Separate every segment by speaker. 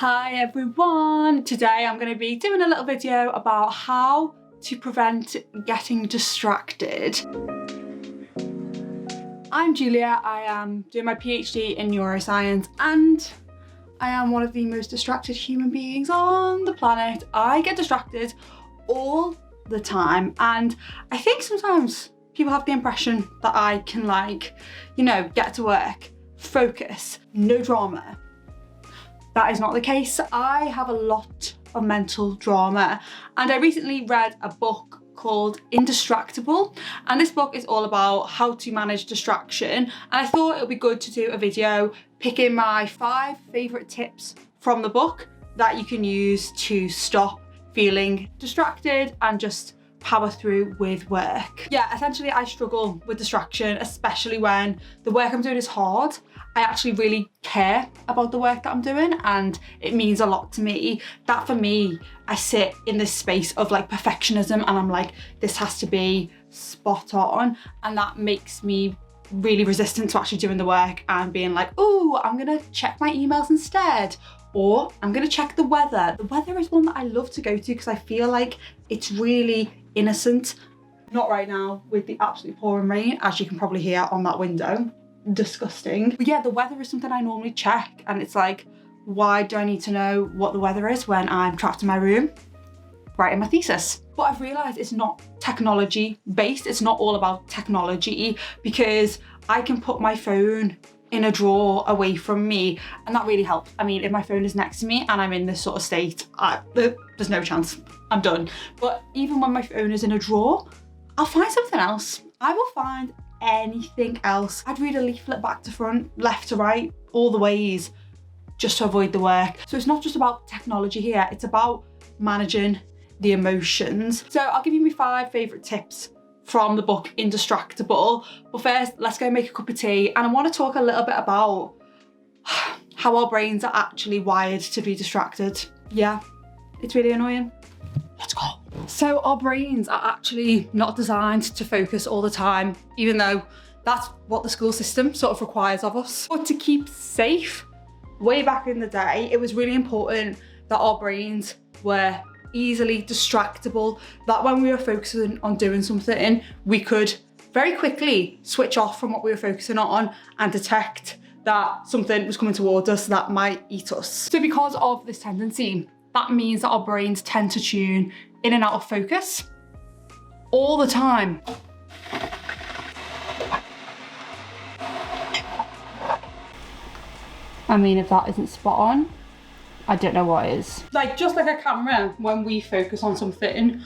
Speaker 1: Hi everyone! Today I'm going to be doing a little video about how to prevent getting distracted. I'm Julia, I am doing my PhD in neuroscience and I am one of the most distracted human beings on the planet. I get distracted all the time and I think sometimes people have the impression that I can get to work, focus, no drama. That is not the case. I have a lot of mental drama and I recently read a book called Indistractable, and this book is all about how to manage distraction, and I thought it would be good to do a video picking my 5 favourite tips from the book that you can use to stop feeling distracted and just power through with work. Yeah, essentially I struggle with distraction, especially when the work I'm doing is hard. I actually really care about the work that I'm doing and it means a lot to me. That for me, I sit in this space of perfectionism and I'm like, this has to be spot on, and that makes me really resistant to actually doing the work and being like, oh, I'm gonna check my emails instead, or I'm gonna check the weather. The weather is one that I love to go to because I feel like it's really innocent. Not right now with the absolutely pouring rain, as you can probably hear on that window. Disgusting. But yeah, the weather is something I normally check and it's like, why do I need to know what the weather is when I'm trapped in my room writing my thesis? But I've realised it's not technology based, it's not all about technology, because I can put my phone in a drawer away from me and that really helps. I mean, if my phone is next to me and I'm in this sort of state, there's no chance, I'm done. But even when my phone is in a drawer, I'll find something else. I will find anything else. I'd read a leaflet back to front, left to right, all the ways, just to avoid the work. So it's not just about technology here, it's about managing the emotions. So I'll give you my 5 favourite tips from the book Indistractable. But first, let's go make a cup of tea. And I want to talk a little bit about how our brains are actually wired to be distracted. Yeah, it's really annoying. Let's go. So our brains are actually not designed to focus all the time, even though that's what the school system sort of requires of us. But to keep safe, way back in the day, it was really important that our brains were easily distractible, that when we were focusing on doing something, we could very quickly switch off from what we were focusing on and detect that something was coming towards us that might eat us. So because of this tendency, that means that our brains tend to tune in and out of focus all the time. I mean, if that isn't spot on, I don't know what is. Just like a camera, when we focus on something,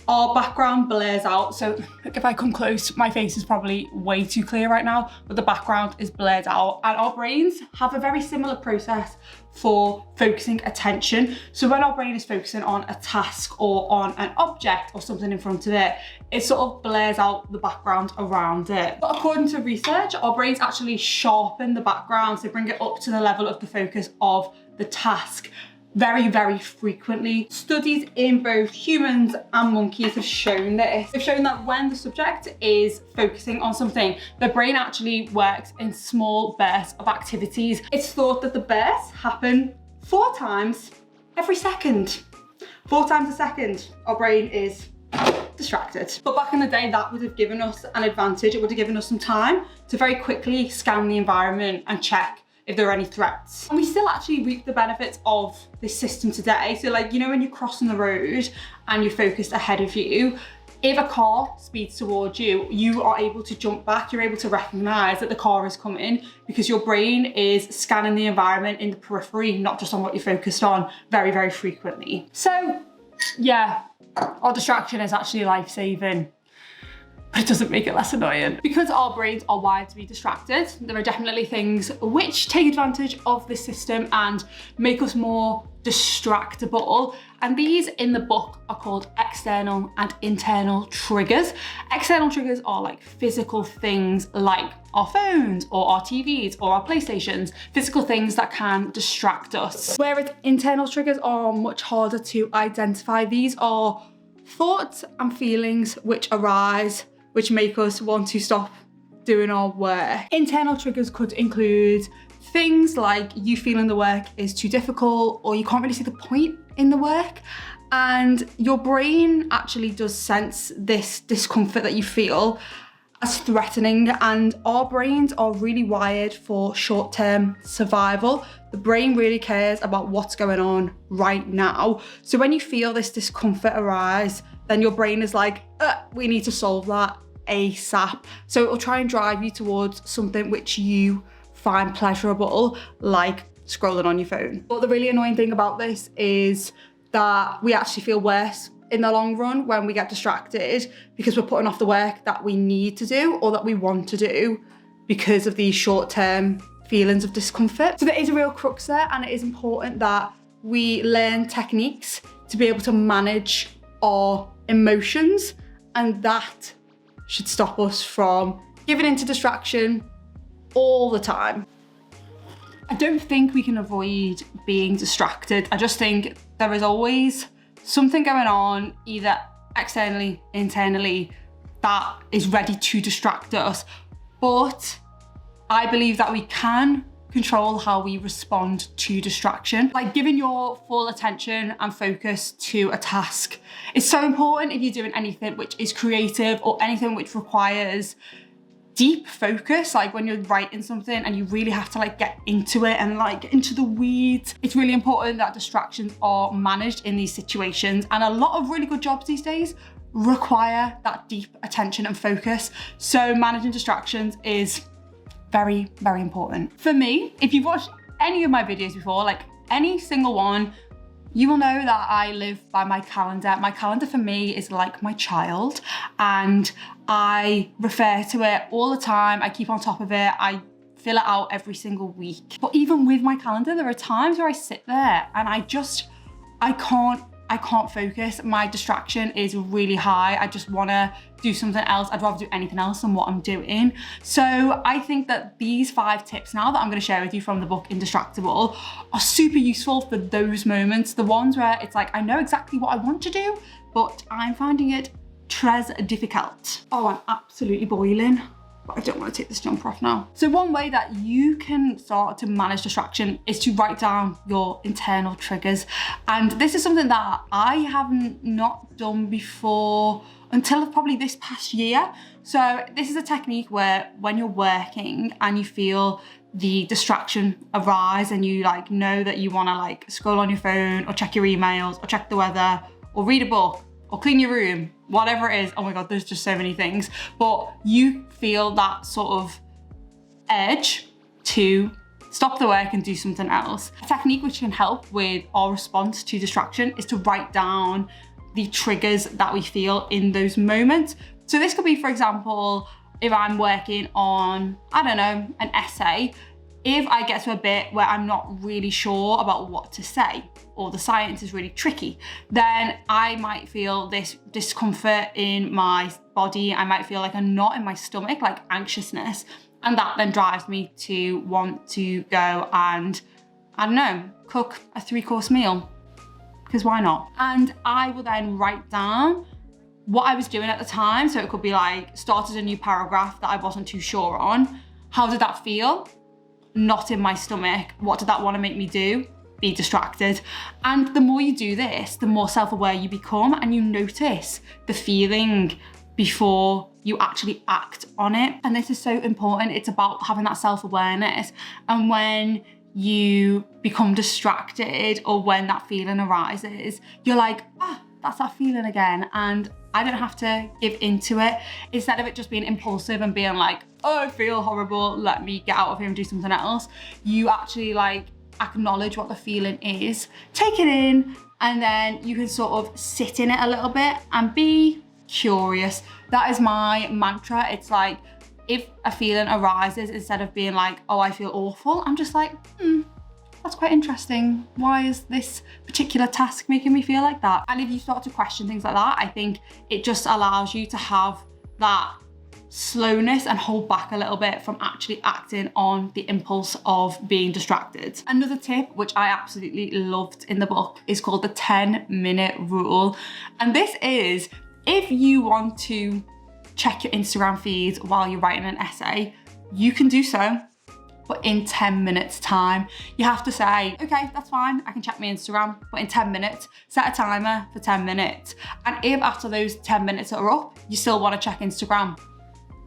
Speaker 1: our background blurs out. So if I come close, my face is probably way too clear right now, but the background is blurred out. And our brains have a very similar process for focusing attention. So when our brain is focusing on a task or on an object or something in front of it, it sort of blurs out the background around it. But according to research, our brains actually sharpen the background, so bring it up to the level of the focus of the task very, very frequently. Studies in both humans and monkeys have shown this. They've shown that when the subject is focusing on something, the brain actually works in small bursts of activities. It's thought that the bursts happen 4 times every second. 4 times a second, our brain is distracted. But back in the day, that would have given us an advantage. It would have given us some time to very quickly scan the environment and check if there are any threats. And we still actually reap the benefits of this system today. So when you're crossing the road and you're focused ahead of you, if a car speeds towards you, you are able to jump back, you're able to recognize that the car is coming because your brain is scanning the environment in the periphery, not just on what you're focused on, very, very frequently. So yeah, our distraction is actually life-saving, but it doesn't make it less annoying. Because our brains are wired to be distracted, there are definitely things which take advantage of this system and make us more distractible. And these in the book are called external and internal triggers. External triggers are physical things like our phones or our TVs or our PlayStations, physical things that can distract us. Whereas internal triggers are much harder to identify. These are thoughts and feelings which arise, which make us want to stop doing our work. Internal triggers could include Things like you feeling the work is too difficult, or you can't really see the point in the work. And your brain actually does sense this discomfort that you feel as threatening, and our brains are really wired for short-term survival. The brain really cares about what's going on right now. So when you feel this discomfort arise, then your brain is like, we need to solve that ASAP. So it'll try and drive you towards something which you find pleasurable, like scrolling on your phone. But the really annoying thing about this is that we actually feel worse in the long run when we get distracted, because we're putting off the work that we need to do or that we want to do because of these short-term feelings of discomfort. So there is a real crux there, and it is important that we learn techniques to be able to manage our emotions, and that should stop us from giving into distraction all the time. I don't think we can avoid being distracted. I just think there is always something going on, either externally, internally, that is ready to distract us. But I believe that we can control how we respond to distraction. Like giving your full attention and focus to a task is so important if you're doing anything which is creative or anything which requires deep focus, like when you're writing something and you really have to like get into it and like into the weeds. It's really important that distractions are managed in these situations, and a lot of really good jobs these days require that deep attention and focus. So managing distractions is very, very important. For me, if you've watched any of my videos before, like any single one, you will know that I live by my calendar. My calendar for me is like my child, and I refer to it all the time. I keep on top of it. I fill it out every single week. But even with my calendar, there are times where I sit there and I can't focus. My distraction is really high. I just wanna do something else. I'd rather do anything else than what I'm doing. So I think that these 5 tips now that I'm gonna share with you from the book Indistractable are super useful for those moments. The ones where it's like, I know exactly what I want to do, but I'm finding it très difficult. Oh, I'm absolutely boiling. But I don't want to take this jumper off now. So one way that you can start to manage distraction is to write down your internal triggers. And this is something that I haven't not done before until probably this past year. So this is a technique where when you're working and you feel the distraction arise and you like know that you want to like scroll on your phone or check your emails or check the weather or read a book or clean your room, whatever it is. Oh my God, there's just so many things. But you feel that sort of urge to stop the work and do something else. A technique which can help with our response to distraction is to write down the triggers that we feel in those moments. So this could be, for example, if I'm working on, I don't know, an essay, if I get to a bit where I'm not really sure about what to say, or the science is really tricky, then I might feel this discomfort in my body. I might feel like a knot in my stomach, like anxiousness. And that then drives me to want to go and, I don't know, cook a 3-course meal, because why not? And I will then write down what I was doing at the time. So it could be like, started a new paragraph that I wasn't too sure on. How did that feel? Not in my stomach. What did that want to make me do? Be distracted. And the more you do this, the more self-aware you become, and you notice the feeling before you actually act on it. And this is so important. It's about having that self-awareness. And when you become distracted or when that feeling arises, you're like, that's that feeling again. And I don't have to give into it. Instead of it just being impulsive and being like, oh, I feel horrible, let me get out of here and do something else, you actually like acknowledge what the feeling is, take it in, and then you can sort of sit in it a little bit and be curious. That is my mantra. It's like, if a feeling arises, instead of being like, oh, I feel awful, I'm just like, that's quite interesting. Why is this particular task making me feel like that? And if you start to question things like that, I think it just allows you to have that slowness and hold back a little bit from actually acting on the impulse of being distracted. Another tip, which I absolutely loved in the book, is called the 10-minute rule. And this is, if you want to check your Instagram feed while you're writing an essay, you can do so but in 10 minutes time. You have to say, okay, that's fine, I can check my Instagram, but in 10 minutes, set a timer for 10 minutes. And if after those 10 minutes are up, you still want to check Instagram,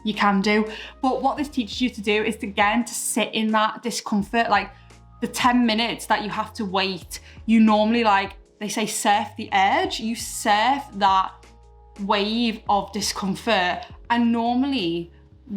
Speaker 1: you can do. But what this teaches you to do is to, again, to sit in that discomfort. Like the 10 minutes that you have to wait, you normally, like they say, surf the edge. You surf that wave of discomfort, and normally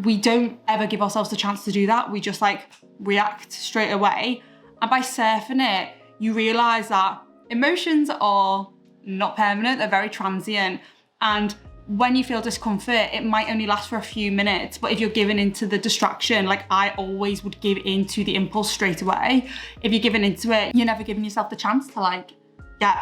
Speaker 1: we don't ever give ourselves the chance to do that. We just like react straight away. And by surfing it, you realize that emotions are not permanent, they're very transient. And when you feel discomfort, it might only last for a few minutes, but if you're giving into the distraction, like I always would give into the impulse straight away. If you're giving into it, you're never giving yourself the chance to like get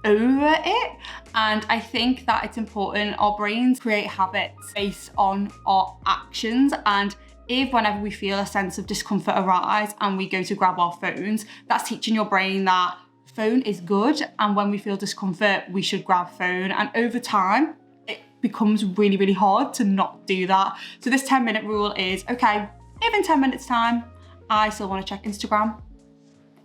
Speaker 1: over it. And I think that it's important, our brains create habits based on our actions. And if whenever we feel a sense of discomfort arise and we go to grab our phones, that's teaching your brain that phone is good. And when we feel discomfort, we should grab phone. And over time, it becomes really, really hard to not do that. So this 10-minute rule is, okay, if in 10 minutes time, I still want to check Instagram,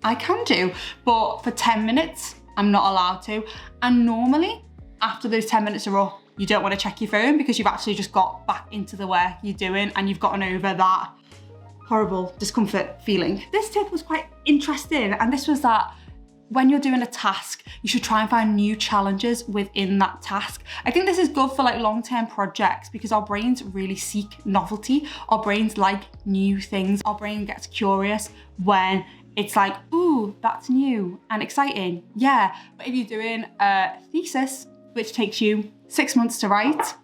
Speaker 1: I can do, but for 10 minutes, I'm not allowed to. And normally, after those 10 minutes are up, you don't want to check your phone because you've actually just got back into the work you're doing and you've gotten over that horrible discomfort feeling. This tip was quite interesting, and this was that when you're doing a task, you should try and find new challenges within that task. I think this is good for like long-term projects because our brains really seek novelty. Our brains like new things. Our brain gets curious when it's like, ooh, that's new and exciting. Yeah, but if you're doing a thesis, which takes you 6 months to write,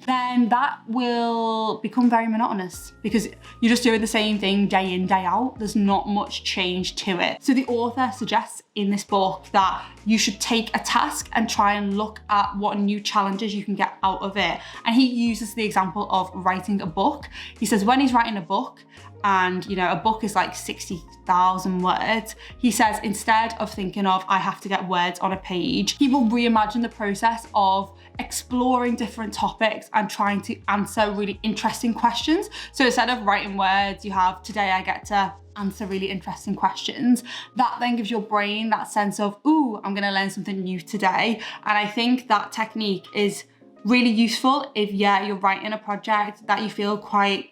Speaker 1: then that will become very monotonous because you're just doing the same thing day in, day out. There's not much change to it. So the author suggests in this book that you should take a task and try and look at what new challenges you can get out of it. And he uses the example of writing a book. He says when he's writing a book, and you know, a book is like 60,000 words, he says instead of thinking of I have to get words on a page, he will reimagine the process of exploring different topics and trying to answer really interesting questions. So instead of writing words, you have today I get to answer really interesting questions. That then gives your brain that sense of, ooh, I'm gonna learn something new today. And I think that technique is really useful if, yeah, you're writing a project that you feel quite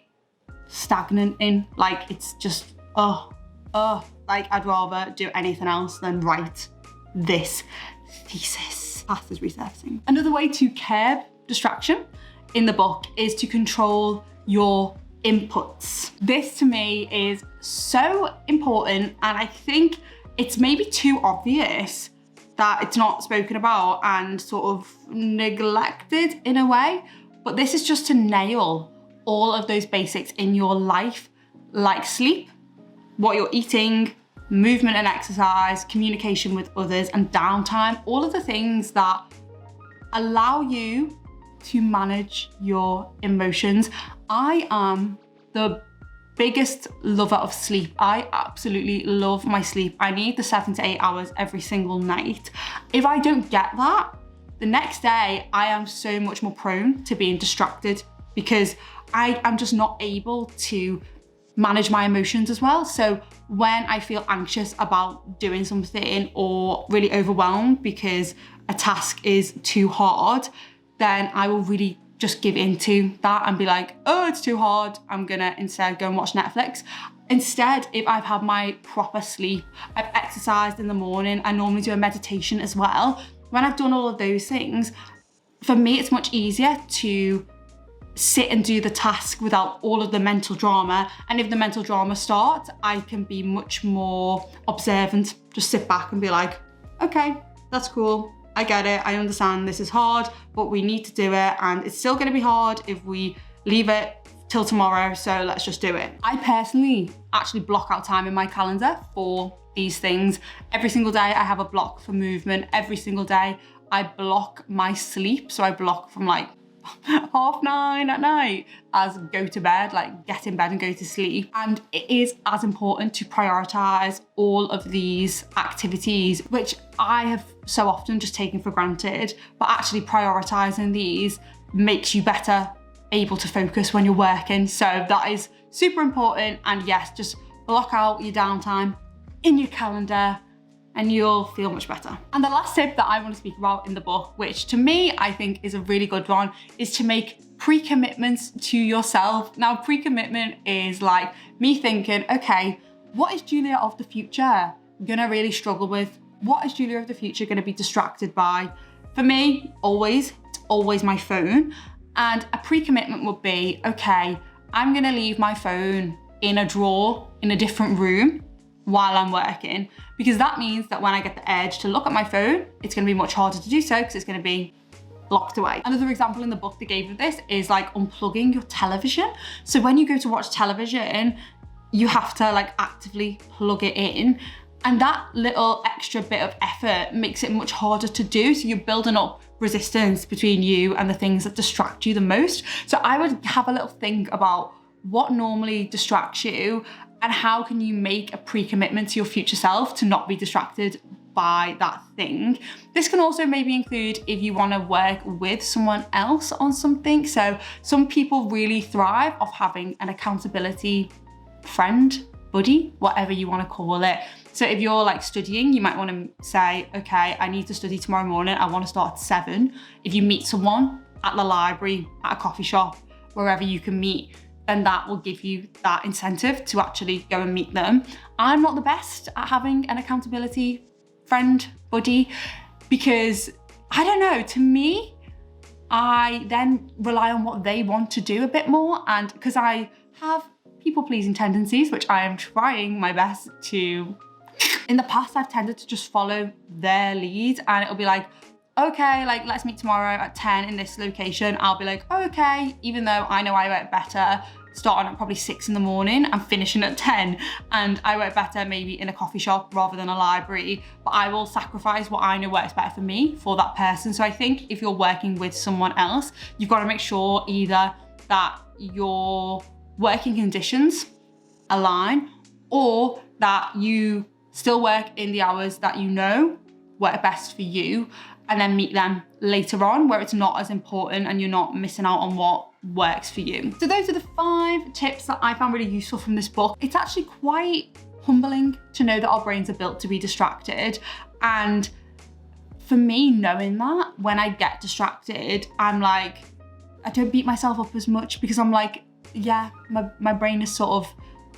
Speaker 1: stagnant in, like it's just like I'd rather do anything else than write this thesis. Past is resurfacing. Another way to curb distraction in the book is to control your inputs. This to me is so important, and I think it's maybe too obvious that it's not spoken about and sort of neglected in a way, but this is just to nail all of those basics in your life, like sleep, what you're eating, movement and exercise, communication with others, and downtime, all of the things that allow you to manage your emotions. I am the biggest lover of sleep. I absolutely love my sleep. I need the 7 to 8 hours every single night. If I don't get that, the next day I am so much more prone to being distracted because I am just not able to manage my emotions as well. So when I feel anxious about doing something or really overwhelmed because a task is too hard, then I will really just give into that and be like, oh, it's too hard, I'm gonna instead go and watch Netflix. Instead, if I've had my proper sleep, I've exercised in the morning, I normally do a meditation as well. When I've done all of those things, for me, it's much easier to sit and do the task without all of the mental drama. And if the mental drama starts, I can be much more observant, just sit back and be like, okay, that's cool. I get it, I understand this is hard, but we need to do it, and it's still gonna be hard if we leave it till tomorrow, so let's just do it. I personally actually block out time in my calendar for these things. Every single day I have a block for movement. Every single day I block my sleep, so I block from like 9:30 at night as go to bed, like get in bed and go to sleep. And it is as important to prioritize all of these activities, which I have so often just taken for granted, but actually prioritizing these makes you better able to focus when you're working. So that is super important. And yes, just block out your downtime in your calendar and you'll feel much better. And the last tip that I want to speak about in the book, which to me I think is a really good one, is to make pre-commitments to yourself. Now, pre-commitment is like me thinking, okay, what is Julia of the future gonna really struggle with? What is Julia of the future gonna be distracted by? For me, it's always my phone. And a pre-commitment would be, okay, I'm gonna leave my phone in a drawer in a different room while I'm working, because that means that when I get the urge to look at my phone, it's gonna be much harder to do so because it's gonna be locked away. Another example in the book they gave of this is like unplugging your television. So when you go to watch television, you have to like actively plug it in. And that little extra bit of effort makes it much harder to do. So you're building up resistance between you and the things that distract you the most. So I would have a little think about what normally distracts you and how can you make a pre-commitment to your future self to not be distracted by that thing. This can also maybe include if you want to work with someone else on something. So some people really thrive off having an accountability friend, buddy, whatever you want to call it. So if you're like studying, you might want to say, okay, I need to study tomorrow morning. I want to start at 7. If you meet someone at the library, at a coffee shop, wherever you can meet, then that will give you that incentive to actually go and meet them. I'm not the best at having an accountability friend, buddy, because I don't know, to me, I then rely on what they want to do a bit more. And because I have people-pleasing tendencies, which I am trying my best to, in the past, I've tended to just follow their lead and it'll be like, okay, like let's meet tomorrow at 10 in this location. I'll be like, oh, okay, even though I know I work better starting at probably 6 in the morning and finishing at 10. And I work better maybe in a coffee shop rather than a library, but I will sacrifice what I know works better for me for that person. So I think if you're working with someone else, you've got to make sure either that your working conditions align or that you still work in the hours that you know work best for you, and then meet them later on where it's not as important and you're not missing out on what works for you. So those are the 5 tips that I found really useful from this book. It's actually quite humbling to know that our brains are built to be distracted. And for me, knowing that, when I get distracted, I'm like, I don't beat myself up as much because I'm like, yeah, my brain is sort of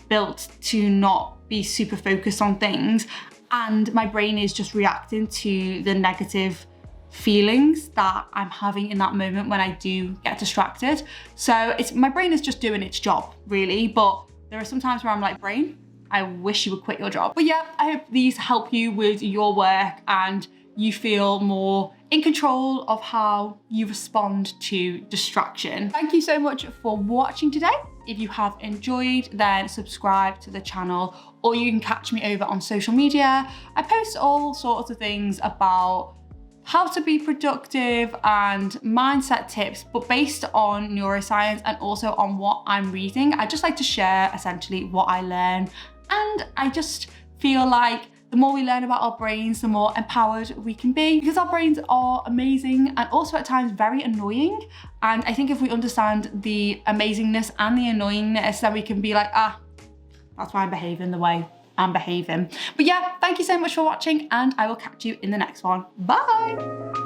Speaker 1: built to not be super focused on things. And my brain is just reacting to the negative feelings that I'm having in that moment when I do get distracted. So my brain is just doing its job, really. But there are some times where I'm like, brain, I wish you would quit your job. But yeah, I hope these help you with your work and you feel more in control of how you respond to distraction. Thank you so much for watching today. If you have enjoyed, then subscribe to the channel, or you can catch me over on social media. I post all sorts of things about how to be productive and mindset tips, but based on neuroscience and also on what I'm reading. I just like to share essentially what I learn. And I just feel like the more we learn about our brains, the more empowered we can be, because our brains are amazing and also at times very annoying. And I think if we understand the amazingness and the annoyingness, then we can be like, that's why I'm behaving the way I'm behaving. But yeah, thank you so much for watching and I will catch you in the next one. Bye.